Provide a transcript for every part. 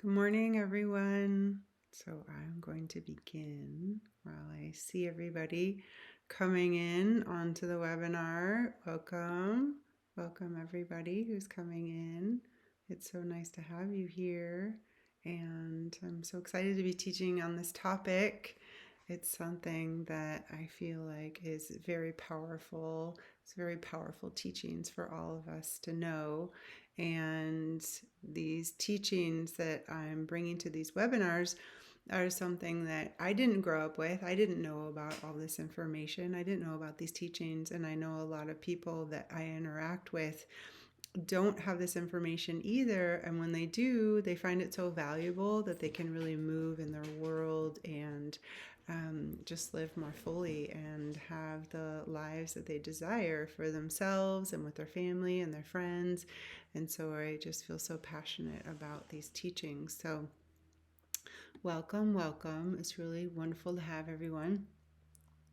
Good morning, everyone. So I'm going to begin while I see everybody coming in onto the webinar. Welcome. Welcome, everybody who's coming in. It's so nice to have you here. And I'm so excited to be teaching on this topic. It's something that I feel like is very powerful. It's very powerful teachings for all of us to know. And these teachings that I'm bringing to these webinars are something that I didn't grow up with. I didn't know about all this information. I didn't know about these teachings. And I know a lot of people that I interact with don't have this information either. And when they do, they find it so valuable that they can really move in their world and just live more fully and have the lives that they desire for themselves and with their family and their friends. And so I just feel so passionate about these teachings. So welcome, welcome. It's really wonderful to have everyone.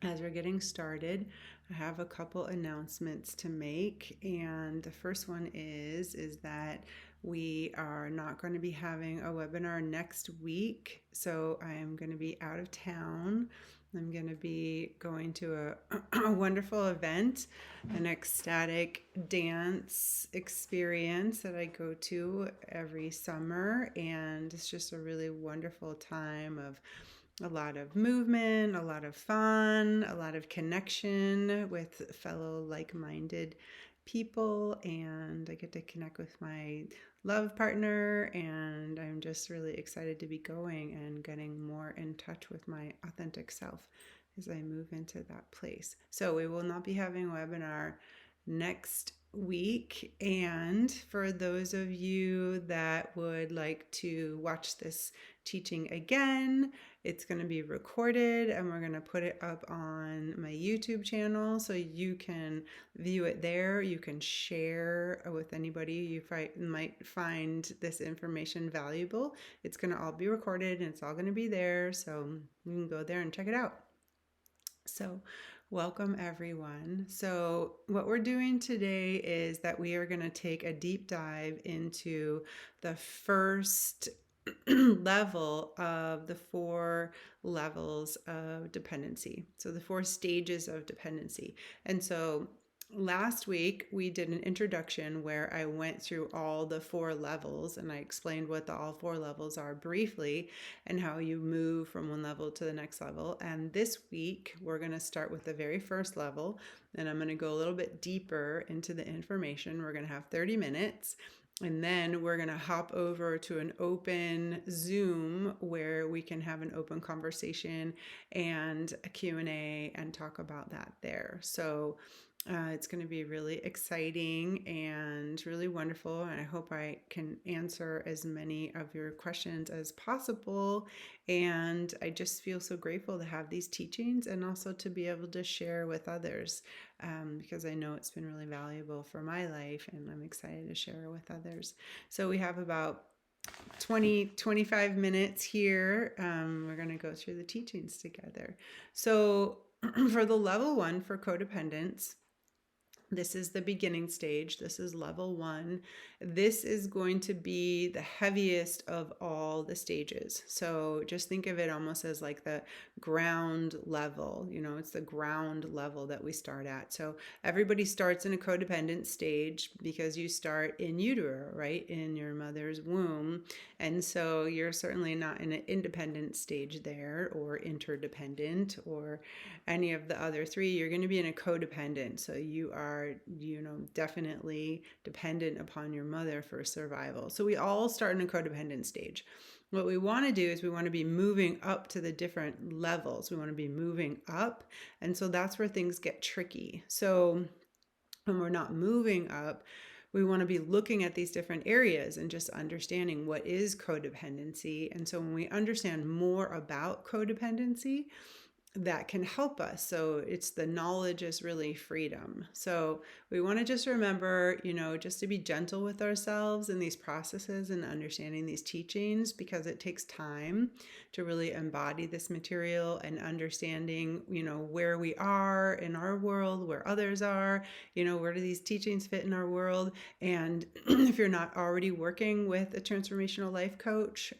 As we're getting started, I have a couple announcements to make, and the first one is that we are not going to be having a webinar next week. So I am going to be out of town. I'm going to be going to a wonderful event, an ecstatic dance experience that I go to every summer, and it's just a really wonderful time of a lot of movement, a lot of fun, a lot of connection with fellow like-minded people, and I get to connect with my love partner, and I'm just really excited to be going and getting more in touch with my authentic self as I move into that place. So we will not be having a webinar next week, and for those of you that would like to watch this teaching again, it's going to be recorded and we're going to put it up on my YouTube channel so you can view it there. You can share with anybody you might find this information valuable. It's going to all be recorded and it's all going to be there, so you can go there and check it out. So welcome, everyone. So what we're doing today is that we are going to take a deep dive into the first level of the 4 levels of dependency. So the 4 stages of dependency. And so last week we did an introduction where I went through all the 4 levels and I explained what all 4 levels are briefly and how you move from one level to the next level. And this week we're going to start with the very first level, and I'm going to go a little bit deeper into the information. We're going to have 30 minutes. And then we're going to hop over to an open Zoom where we can have an open conversation and a Q&A and talk about that there. So it's going to be really exciting and really wonderful. And I hope I can answer as many of your questions as possible. And I just feel so grateful to have these teachings and also to be able to share with others, because I know it's been really valuable for my life and I'm excited to share with others. So we have about 25 minutes here. We're going to go through the teachings together. So for the level 1 for codependence, this is the beginning stage. This is level 1. This is going to be the heaviest of all the stages. So just think of it almost as like the ground level. It's the ground level that we start at. So everybody starts in a codependent stage because you start in utero, right? In your mother's womb. And so you're certainly not in an independent stage there or interdependent or any of the other 3. You're going to be in a codependent. So you are, definitely dependent upon your mother for survival. So we all start in a codependent stage. What we want to do is we want to be moving up to the different levels. We want to be moving up. And so that's where things get tricky. So when we're not moving up, we want to be looking at these different areas and just understanding what is codependency. And so when we understand more about codependency, that can help us. So it's the knowledge is really freedom. So we want to just remember, just to be gentle with ourselves in these processes and understanding these teachings, because it takes time to really embody this material and understanding, where we are in our world, where others are, where do these teachings fit in our world. And if you're not already working with a transformational life coach,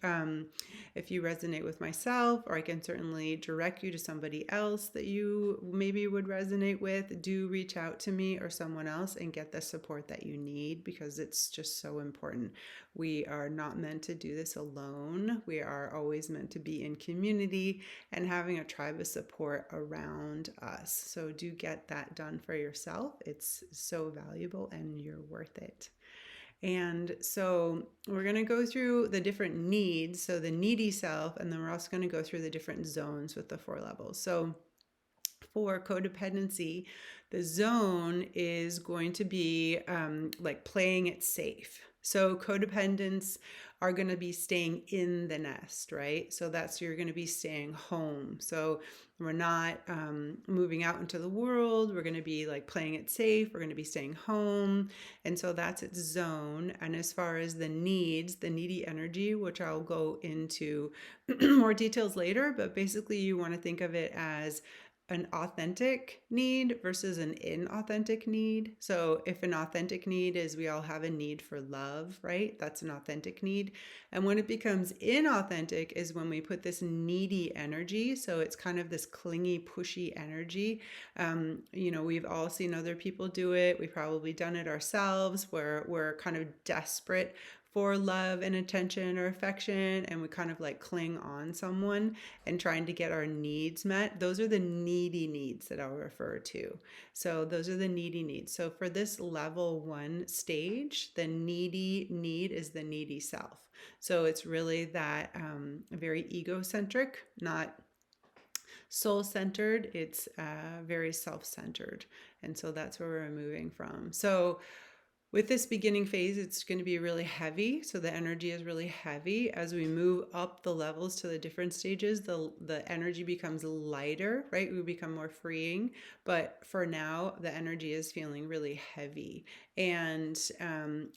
if you resonate with myself, or I can certainly direct you to somebody else that you maybe would resonate with, do reach out to me or someone else and get the support that you need, because it's just so important. We are not meant to do this alone. We are always meant to be in community and having a tribe of support around us. So do get that done for yourself. It's so valuable and you're worth it. And so we're going to go through the different needs, so the needy self, and then we're also going to go through the different zones with the 4 levels. So for codependency, the zone is going to be like playing it safe. So codependents are going to be staying in the nest, right? So you're going to be staying home. So we're not moving out into the world. We're going to be like playing it safe. We're going to be staying home. And so that's its zone. And as far as the needs, the needy energy, which I'll go into more details later, but basically you want to think of it as an authentic need versus an inauthentic need. So if an authentic need is we all have a need for love, right? That's an authentic need. And when it becomes inauthentic is when we put this needy energy. So it's kind of this clingy, pushy energy. We've all seen other people do it. We've probably done it ourselves, where we're kind of desperate for love and attention or affection, and we kind of like cling on someone and trying to get our needs met. Those are the needy needs that I'll refer to. So those are the needy needs. So for this level 1 stage, the needy need is the needy self. So it's really that very egocentric, not soul-centered. It's very self-centered. And so that's where we're moving from. So with this beginning phase, it's going to be really heavy. So the energy is really heavy. As we move up the levels to the different stages, the energy becomes lighter, right? We become more freeing. But for now, the energy is feeling really heavy. And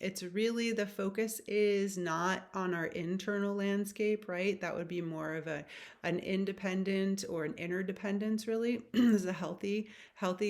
it's really, the focus is not on our internal landscape, right? That would be more of an independent or an interdependence, really. This is a healthy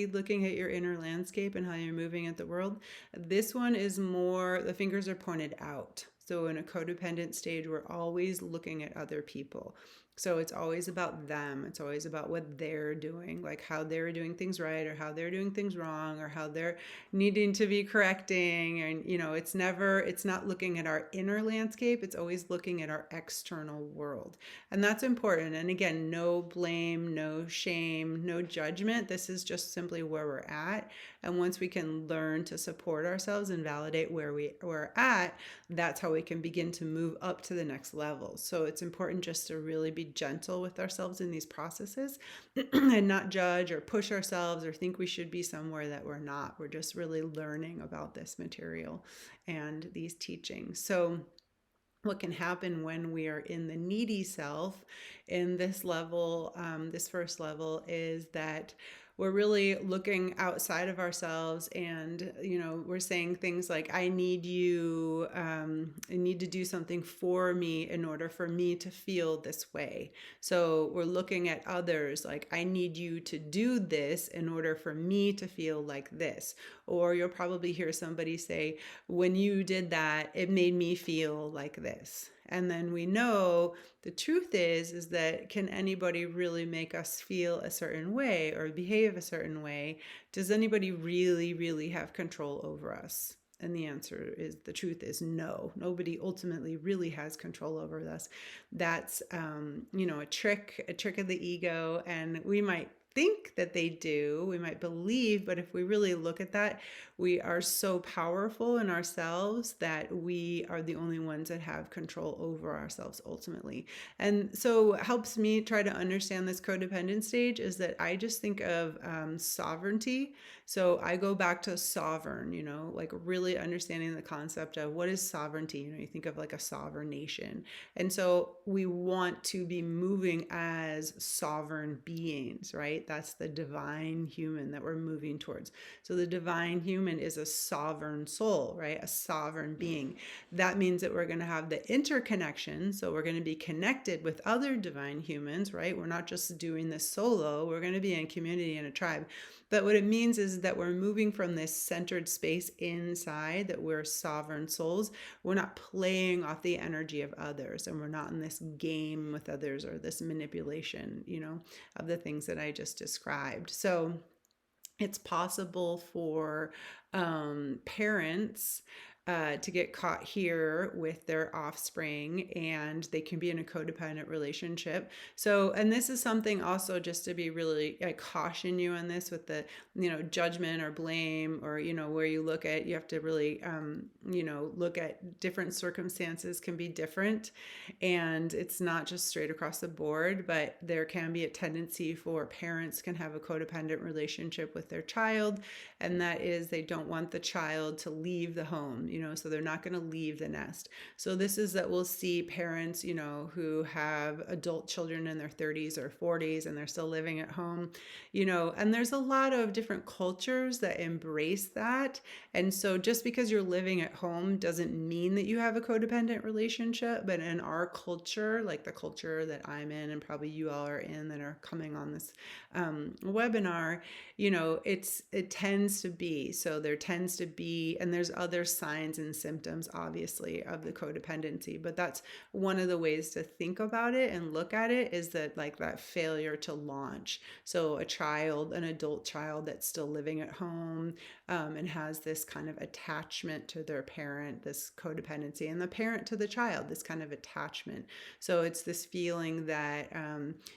looking at your inner landscape and how you're moving at the world. This one is more, the fingers are pointed out. So in a codependent stage, we're always looking at other people. So it's always about them. It's always about what they're doing, like how they're doing things right or how they're doing things wrong or how they're needing to be correcting. And, it's not looking at our inner landscape. It's always looking at our external world. And that's important. And again, no blame, no shame, no judgment. This is just simply where we're at. And once we can learn to support ourselves and validate where we're at, that's how we can begin to move up to the next level. So it's important just to really be gentle with ourselves in these processes and not judge or push ourselves or think we should be somewhere that we're not. We're just really learning about this material and these teachings. So what can happen when we are in the needy self in this level, this first level, is that we're really looking outside of ourselves, and we're saying things like, I need you, I need to do something for me in order for me to feel this way. So we're looking at others like, I need you to do this in order for me to feel like this. Or you'll probably hear somebody say, when you did that, it made me feel like this. And then we know the truth is that, can anybody really make us feel a certain way or behave a certain way? Does anybody really, really have control over us? And the answer is, the truth is no. Nobody ultimately really has control over us. That's, a trick of the ego. And we might think that they do, we might believe, but if we really look at that, we are so powerful in ourselves that we are the only ones that have control over ourselves ultimately. And so what helps me try to understand this codependent stage is that I just think of sovereignty. So I go back to sovereign, like really understanding the concept of what is sovereignty. You think of like a sovereign nation. And so we want to be moving as sovereign beings, right? That's the divine human that we're moving towards. So the divine human is a sovereign soul, right? A sovereign being. That means that we're going to have the interconnection. So we're going to be connected with other divine humans, right? We're not just doing this solo. We're going to be in community and a tribe. But what it means is that we're moving from this centered space inside, that we're sovereign souls. We're not playing off the energy of others, and we're not in this game with others or this manipulation, of the things that I just described. So it's possible for parents to get caught here with their offspring, and they can be in a codependent relationship. So, and this is something also just to be really, I caution you on this with the, judgment or blame, or, where you look at, you have to really, look at different circumstances can be different. And it's not just straight across the board, but there can be a tendency for parents can have a codependent relationship with their child. And that is they don't want the child to leave the home, so they're not going to leave the nest. So this is that we'll see parents, who have adult children in their 30s or 40s and they're still living at home, and there's a lot of different cultures that embrace that. And so just because you're living at home doesn't mean that you have a codependent relationship. But in our culture, like the culture that I'm in and probably you all are in that are coming on this webinar, it tends to be. So there tends to be, and there's other signs and symptoms, obviously, of the codependency. But that's one of the ways to think about it and look at it, is that like that failure to launch. So a child, an adult child that's still living at home, and has this kind of attachment to their parent, this codependency, and the parent to the child, this kind of attachment. So it's this feeling that,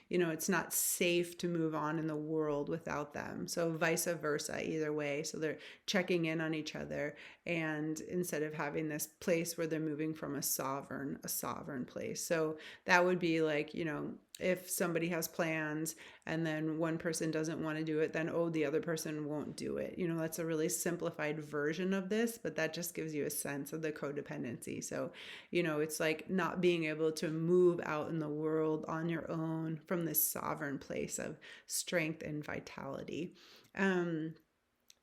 it's not safe to move on in the world without them. So vice versa, either way. So they're checking in on each other. And instead of having this place where they're moving from a sovereign place. So that would be like, if somebody has plans and then one person doesn't want to do it, then, the other person won't do it. That's a really simplified version of this, but that just gives you a sense of the codependency. So, it's like not being able to move out in the world on your own from this sovereign place of strength and vitality.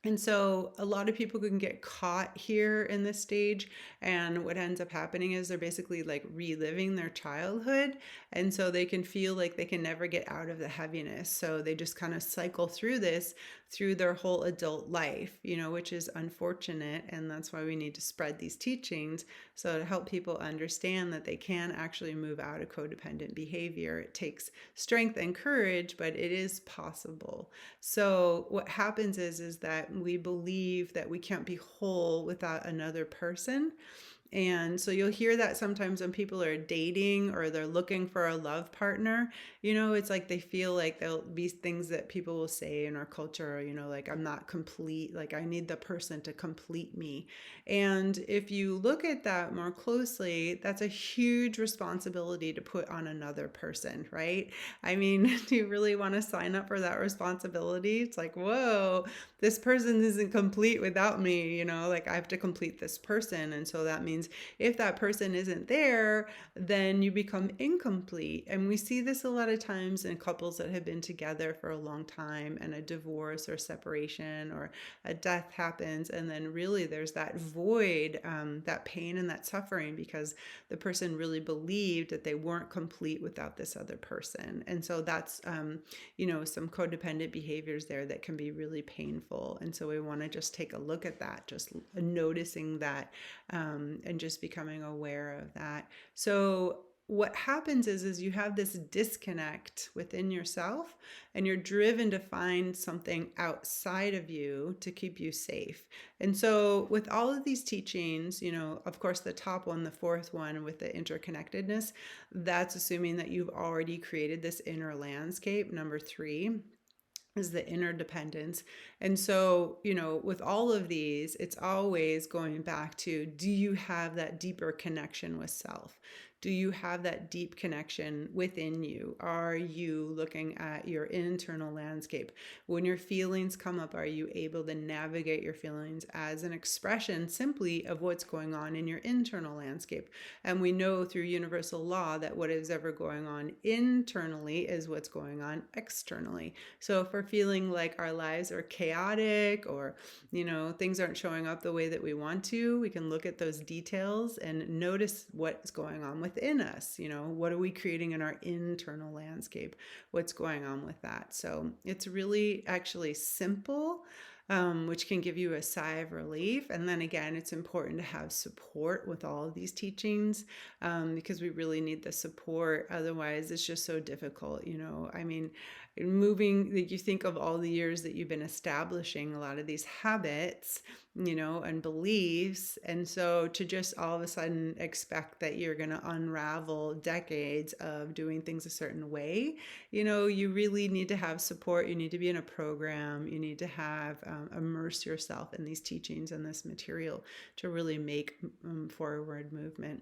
And so a lot of people can get caught here in this stage. And what ends up happening is they're basically like reliving their childhood. And so they can feel like they can never get out of the heaviness. So they just kind of cycle through this through their whole adult life, which is unfortunate. And that's why we need to spread these teachings. So to help people understand that they can actually move out of codependent behavior. It takes strength and courage, but it is possible. So what happens is that we believe that we can't be whole without another person. And so you'll hear that sometimes when people are dating or they're looking for a love partner, it's like they feel like there'll be things that people will say in our culture, like I'm not complete, like I need the person to complete me. And if you look at that more closely, that's a huge responsibility to put on another person, right? I mean, do you really want to sign up for that responsibility? It's like, whoa, this person isn't complete without me, like I have to complete this person. And so that means if that person isn't there, then you become incomplete. And we see this a lot of times in couples that have been together for a long time and a divorce or separation or a death happens. And then really there's that void, that pain and that suffering because the person really believed that they weren't complete without this other person. And so that's, some codependent behaviors there that can be really painful. And so we want to just take a look at that, just noticing that, and just becoming aware of that. So what happens is you have this disconnect within yourself and you're driven to find something outside of you to keep you safe. And so with all of these teachings, of course, the top one, the fourth one with the interconnectedness, that's assuming that you've already created this inner landscape, number 3. is the interdependence. And so, with all of these, it's always going back to, do you have that deeper connection with self? Do you have that deep connection within you? Are you looking at your internal landscape? When your feelings come up, are you able to navigate your feelings as an expression simply of what's going on in your internal landscape? And we know through universal law that what is ever going on internally is what's going on externally. So if we're feeling like our lives are chaotic, or, things aren't showing up the way that we want to, we can look at those details and notice what's going on within us. What are we creating in our internal landscape? What's going on with that? So it's really actually simple. Which can give you a sigh of relief. And then again, it's important to have support with all of these teachings, because we really need the support. Otherwise, it's just so difficult. I mean, moving, like, you think of all the years that you've been establishing a lot of these habits, and beliefs. And so to just all of a sudden expect that you're going to unravel decades of doing things a certain way, you really need to have support. You need to be in a program. You need to have immerse yourself in these teachings and this material to really make forward movement.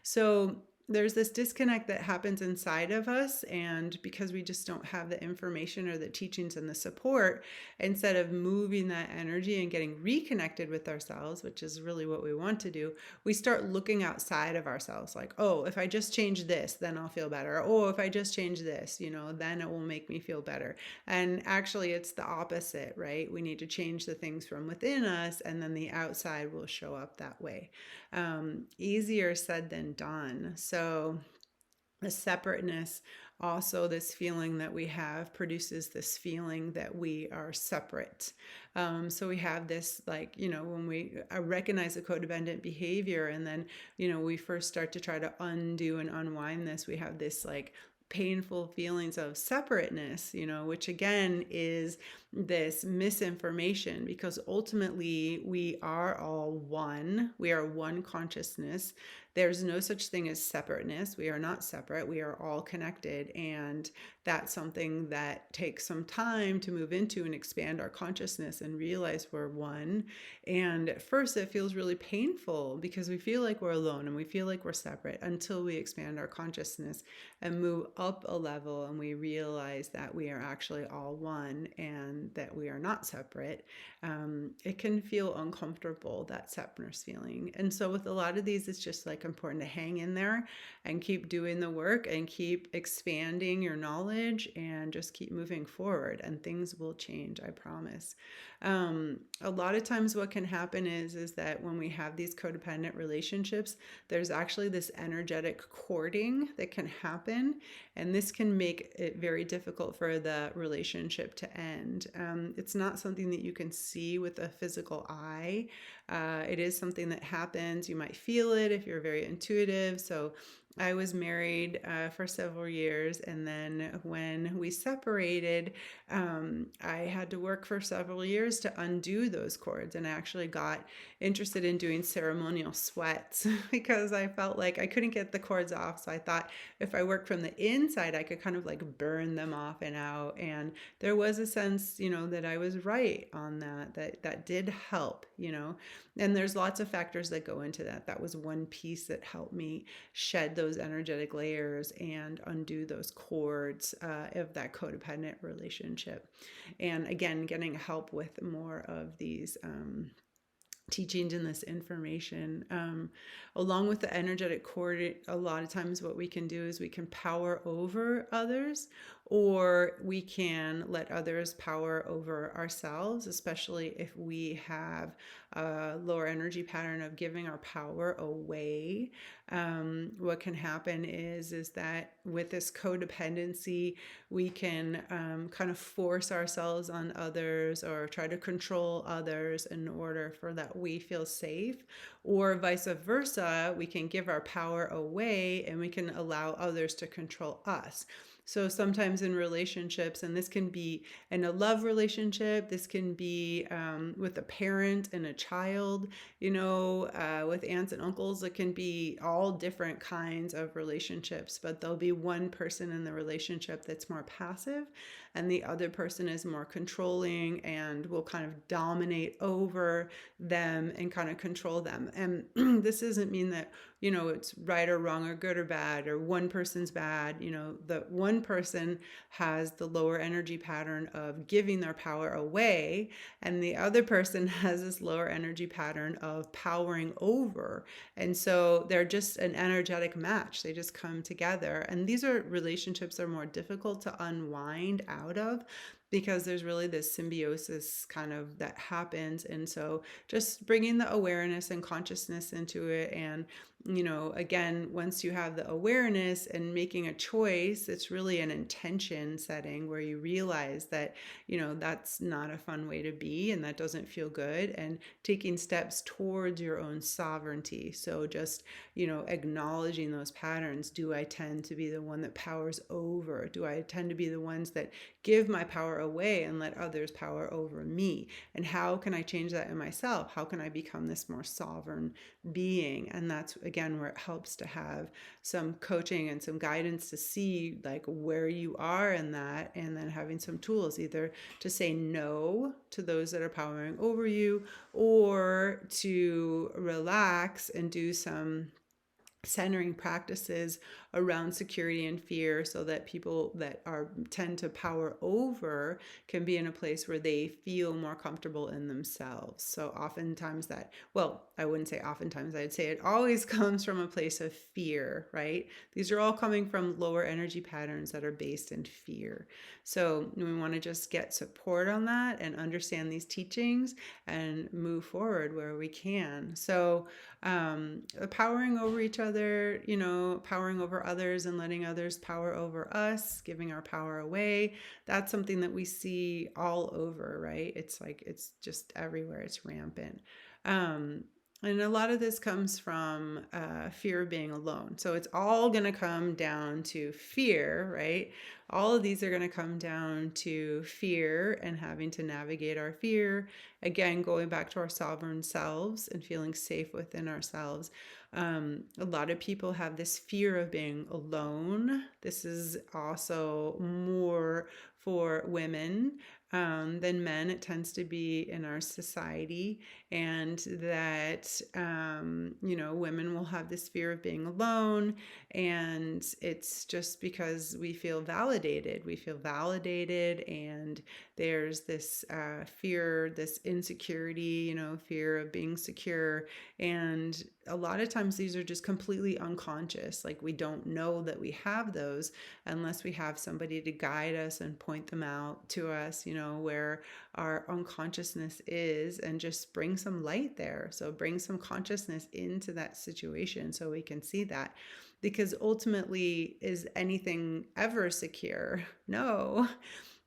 So there's this disconnect that happens inside of us, and because we just don't have the information or the teachings and the support, instead of moving that energy and getting reconnected with ourselves, which is really what we want to do, we start looking outside of ourselves, like, oh, if I just change this, then I'll feel better. Oh, if I just change this, then it will make me feel better. And actually, it's the opposite, right? We need to change the things from within us, and then the outside will show up that way. Easier said than done. So the separateness, also this feeling that we have, produces this feeling that we are separate. So we have this, like, when we recognize a codependent behavior, and then, we first start to try to undo and unwind this, we have this, like, painful feelings of separateness, which again is this misinformation, because ultimately we are all one. We are one consciousness. There's no such thing as separateness. We are not separate. We are all connected. And that's something that takes some time to move into and expand our consciousness and realize we're one. And at first it feels really painful because we feel like we're alone and we feel like we're separate, until we expand our consciousness and move up a level and we realize that we are actually all one and that we are not separate. It can feel uncomfortable, that separateness feeling. And so with a lot of these, it's just like important to hang in there and keep doing the work and keep expanding your knowledge and just keep moving forward, and things will change, I promise. A lot of times what can happen is that when we have these codependent relationships, there's actually this energetic cording that can happen, and this can make it very difficult for the relationship to end. It's not something that you can see with a physical eye. It is something that happens. You might feel it if you're very intuitive. So I was married for several years, and then when we separated, I had to work for several years to undo those cords, and I actually got interested in doing ceremonial sweats because I felt like I couldn't get the cords off. So I thought if I worked from the inside, I could kind of like burn them off and out. And there was a sense, that I was right on that did help, and there's lots of factors that go into that. That was one piece that helped me shed those energetic layers and undo those cords of that codependent relationship. And again, getting help with more of these teachings and this information, along with the energetic cord. A lot of times what we can do is we can power over others, or we can let others power over ourselves, especially if we have a lower energy pattern of giving our power away. What can happen is that with this codependency, we can kind of force ourselves on others or try to control others in order for that we feel safe, Or vice versa, we can give our power away and we can allow others to control us. So sometimes in relationships, and this can be in a love relationship, this can be with a parent and a child, with aunts and uncles, it can be all different kinds of relationships, but there'll be one person in the relationship that's more passive and the other person is more controlling and will kind of dominate over them and kind of control them. And this doesn't mean that, it's right or wrong or good or bad or one person's bad. The one person has the lower energy pattern of giving their power away, and the other person has this lower energy pattern of powering over. And so they're just an energetic match. They just come together. And these are relationships that are more difficult to unwind out of because there's really this symbiosis kind of that happens. And so just bringing the awareness and consciousness into it. And, again, once you have the awareness and making a choice, it's really an intention setting where you realize that, that's not a fun way to be and that doesn't feel good, and taking steps towards your own sovereignty. So just, acknowledging those patterns. Do I tend to be the one that powers over? Do I tend to be the ones that give my power away and let others power over me? And how can I change that in myself? How can I become this more sovereign being? And that's, again, where it helps to have some coaching and some guidance to see like where you are in that, and then having some tools either to say no to those that are powering over you, or to relax and do some centering practices around security and fear, so that people that are tend to power over can be in a place where they feel more comfortable in themselves. So oftentimes I wouldn't say oftentimes, I'd say it always comes from a place of fear, right? These are all coming from lower energy patterns that are based in fear. So we want to just get support on that and understand these teachings and move forward where we can. So powering over each other, powering over others and letting others power over us, giving our power away. That's something that we see all over, right? It's like, it's just everywhere. It's rampant. And a lot of this comes from fear of being alone. So it's all going to come down to fear, right? All of these are going to come down to fear and having to navigate our fear. Again, going back to our sovereign selves and feeling safe within ourselves. A lot of people have this fear of being alone. This is also more for women than men. It tends to be in our society, and that, women will have this fear of being alone. And it's just because we feel validated. We feel validated, and there's this fear, this insecurity, fear of being secure. And a lot of times these are just completely unconscious. Like, we don't know that we have those unless we have somebody to guide us and point them out to us, where our unconsciousness is, and just bring some light there. So bring some consciousness into that situation so we can see that. Because ultimately, is anything ever secure? No.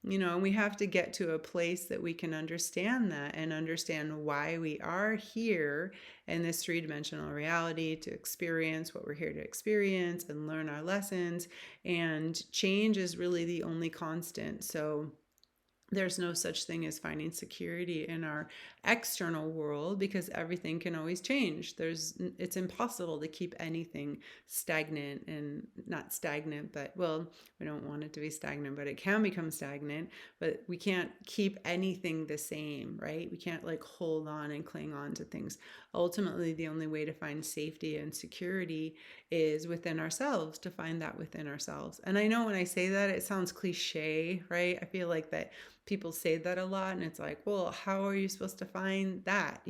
We have to get to a place that we can understand that and understand why we are here in this three-dimensional reality, to experience what we're here to experience and learn our lessons. And change is really the only constant. So there's no such thing as finding security in our external world, because everything can always change. It's impossible to keep anything stagnant, and not stagnant, but, well, we don't want it to be stagnant, but it can become stagnant. But we can't keep anything the same, right? We can't like hold on and cling on to things. Ultimately, the only way to find safety and security is within ourselves, to find that within ourselves. And I know when I say that, it sounds cliche, right? I feel like that people say that a lot, and it's like, well, how are you supposed to find that,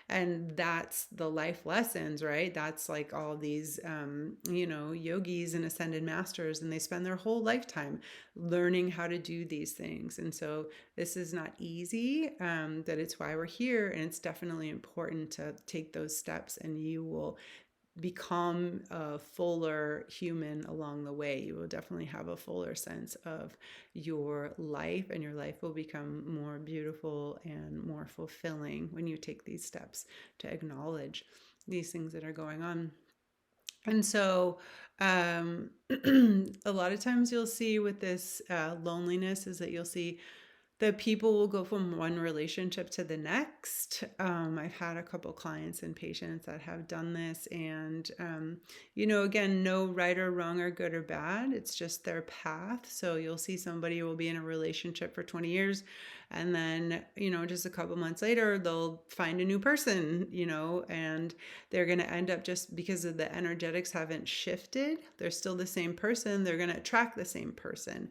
and that's the life lessons, right? That's like all these yogis and ascended masters, and they spend their whole lifetime learning how to do these things. And so this is not easy, that it's why we're here, and it's definitely important to take those steps, and you will become a fuller human along the way. You will definitely have a fuller sense of your life, and your life will become more beautiful and more fulfilling when you take these steps to acknowledge. these things that are going on. And so, a lot of times you'll see with this loneliness is that you'll see the people will go from one relationship to the next. I've had a couple clients and patients that have done this, and again, no right or wrong or good or bad. It's just their path. So you'll see somebody will be in a relationship for 20 years, and then just a couple months later, they'll find a new person, and they're going to end up, just because of the energetics haven't shifted, they're still the same person. They're going to attract the same person.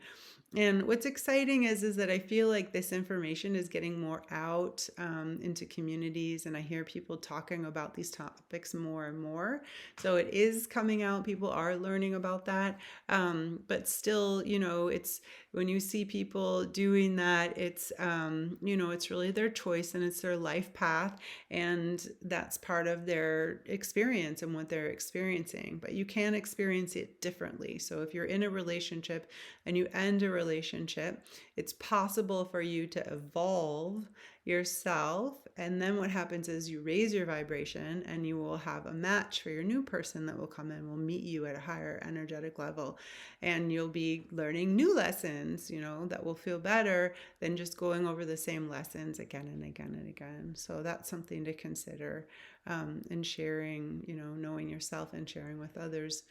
And what's exciting is that I feel like this information is getting more out into communities, and I hear people talking about these topics more and more. So it is coming out. People are learning about that, but still, it's when you see people doing that, it's really their choice and it's their life path, and that's part of their experience and what they're experiencing. But you can experience it differently. So if you're in a relationship and you end a relationship, it's possible for you to evolve yourself. And then what happens is you raise your vibration and you will have a match for your new person that will come in, will meet you at a higher energetic level. And you'll be learning new lessons, that will feel better than just going over the same lessons again and again and again. So that's something to consider, and sharing, knowing yourself and sharing with others.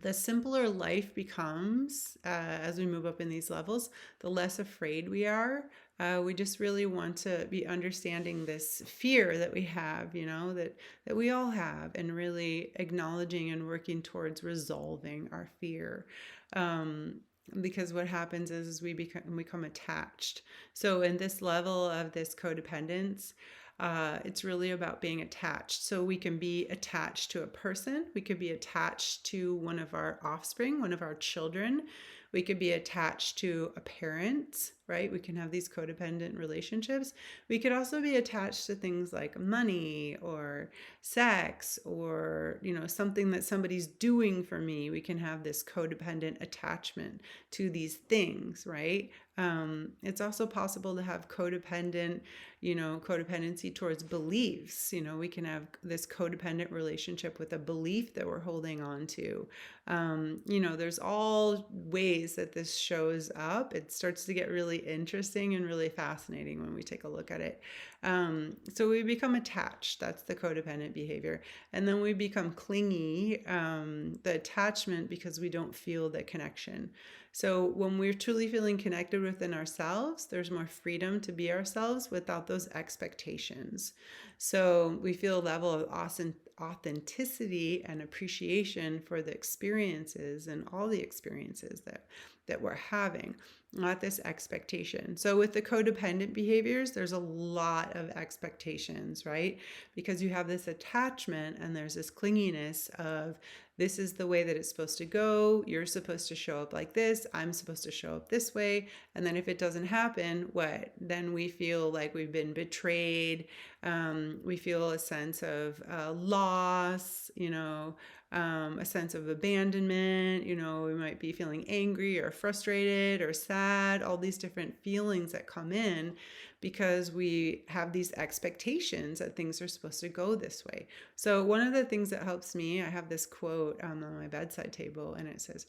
The simpler life becomes as we move up in these levels, the less afraid we are. We just really want to be understanding this fear that we have, that we all have, and really acknowledging and working towards resolving our fear. Because what happens is we become attached. So in this level of this codependence, it's really about being attached. So we can be attached to a person. We could be attached to one of our offspring, one of our children. We could be attached to a parent, right? We can have these codependent relationships. We could also be attached to things like money or sex, or, something that somebody's doing for me. We can have this codependent attachment to these things, right? It's also possible to have codependency towards beliefs. We can have this codependent relationship with a belief that we're holding on to. There's all ways that this shows up. It starts to get really interesting and really fascinating when we take a look at it. So we become attached. That's the codependent behavior. And then we become clingy, the attachment, because we don't feel the connection. So when we're truly feeling connected within ourselves, there's more freedom to be ourselves without those expectations. So we feel a level of authenticity and appreciation for the experiences and all the experiences that we're having, not this expectation. So with the codependent behaviors, there's a lot of expectations, right? Because you have this attachment and there's this clinginess of, this is the way that it's supposed to go. You're supposed to show up like this. I'm supposed to show up this way. And then if it doesn't happen, what? Then we feel like we've been betrayed. We feel a sense of loss, a sense of abandonment. We might be feeling angry or frustrated or sad, all these different feelings that come in because we have these expectations that things are supposed to go this way. So one of the things that helps me, I have this quote on my bedside table, and it says,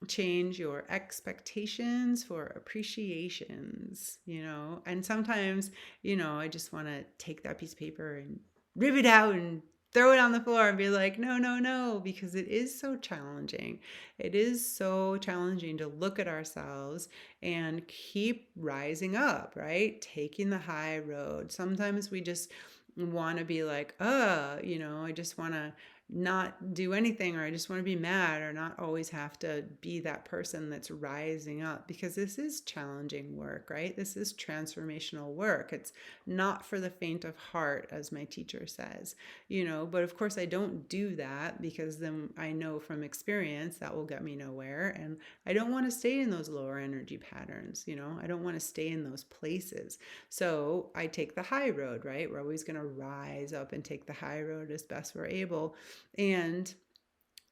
change your expectations for appreciations, and sometimes, I just want to take that piece of paper and rip it out and throw it on the floor and be like, no, no, no, because it is so challenging. It is so challenging to look at ourselves and keep rising up, right? Taking the high road. Sometimes we just want to be like, I just want to not do anything, or I just want to be mad, or not always have to be that person that's rising up, because this is challenging work, right? This is transformational work. It's not for the faint of heart, as my teacher says, but of course I don't do that, because then I know from experience that will get me nowhere, and I don't want to stay in those lower energy patterns. I don't want to stay in those places. So I take the high road, right? We're always going to rise up and take the high road as best we're able. And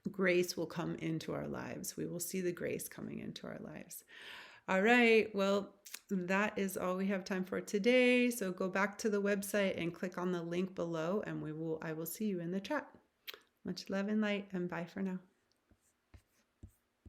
grace will come into our lives. We will see the grace coming into our lives. All right. Well, that is all we have time for today. So go back to the website and click on the link below, and I will see you in the chat. Much love and light, and bye for now.